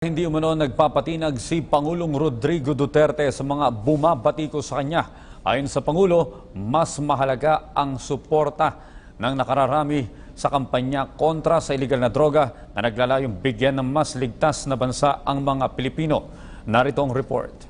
Hindi umano nagpapatinag si Pangulong Rodrigo Duterte sa mga bumabatiko sa kanya. Ayon sa Pangulo, mas mahalaga ang suporta ng nakararami sa kampanya kontra sa iligal na droga na naglalayong bigyan ng mas ligtas na bansa ang mga Pilipino. Narito ang report.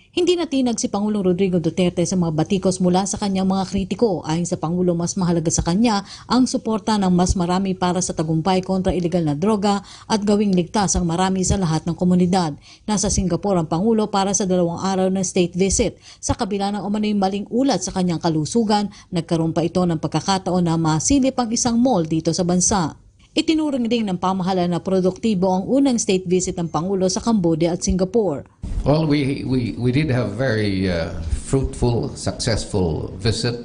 Hindi natinag si Pangulong Rodrigo Duterte sa mga batikos mula sa kanyang mga kritiko. Ayon sa Pangulo, mas mahalaga sa kanya ang suporta ng mas marami para sa tagumpay kontra iligal na droga at gawing ligtas ang marami sa lahat ng komunidad. Nasa Singapore ang Pangulo para sa 2 araw ng state visit. Sa kabila ng umano'y maling ulat sa kanyang kalusugan, nagkaroon pa ito ng pagkakataon na masilip ang isang mall dito sa bansa. Itinuring din ng pamahalaan na produktibo ang unang state visit ng Pangulo sa Cambodia at Singapore. Well, we did have very fruitful, successful visit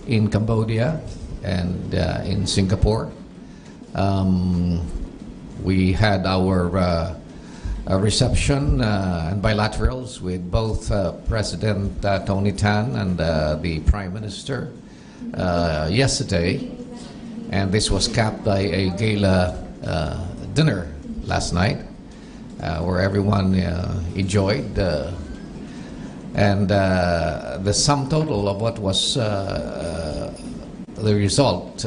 in Cambodia and in Singapore. We had our reception and bilaterals with both President Tony Tan and the Prime Minister yesterday. And this was capped by a gala dinner last night where everyone enjoyed. And the sum total of what was the result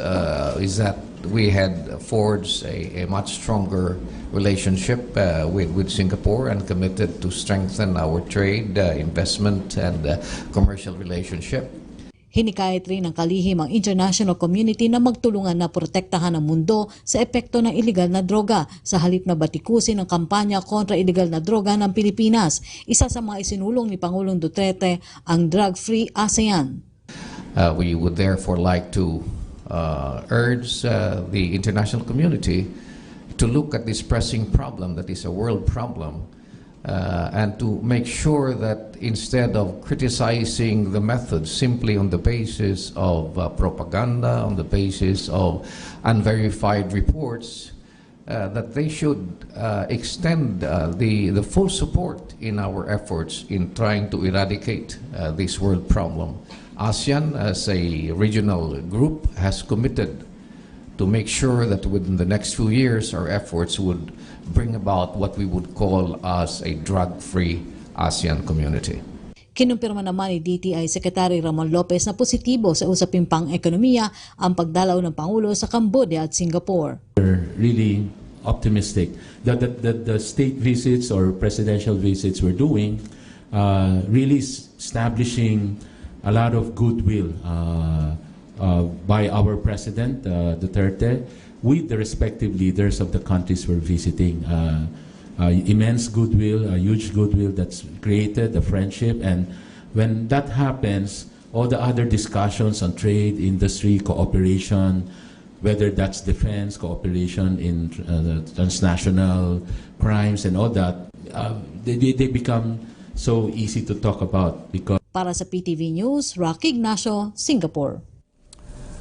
is that we had forged a much stronger relationship with Singapore and committed to strengthen our trade, investment, and commercial relationship. Hinikayat rin ng kalihim ang international community na magtulungan na protektahan ang mundo sa epekto ng iligal na droga sa halip na batikusin ang kampanya kontra iligal na droga ng Pilipinas. Isa sa mga isinulong ni Pangulong Duterte ang drug-free ASEAN. We would therefore like to urge the international community to look at this pressing problem that is a world problem and to make sure that instead of criticizing the methods simply on the basis of propaganda, on the basis of unverified reports, that they should extend the full support in our efforts in trying to eradicate this world problem. ASEAN, as a regional group, has committed to make sure that within the next few years our efforts would bring about what we would call as a drug-free ASEAN community. Kinumpirma naman ni DTI Secretary Ramon Lopez na positibo sa usaping pang-ekonomiya ang pagdalaw ng Pangulo sa Cambodia at Singapore. We're really optimistic that the state visits or presidential visits we're doing really establishing a lot of goodwill by our President Duterte with the respective leaders of the countries we're visiting. Immense goodwill, a huge goodwill that's created, the friendship, and when that happens, all the other discussions on trade, industry, cooperation, whether that's defense, cooperation in transnational crimes and all that, they become so easy to talk about because Para sa PTV News, Rocky Ignacio, Singapore.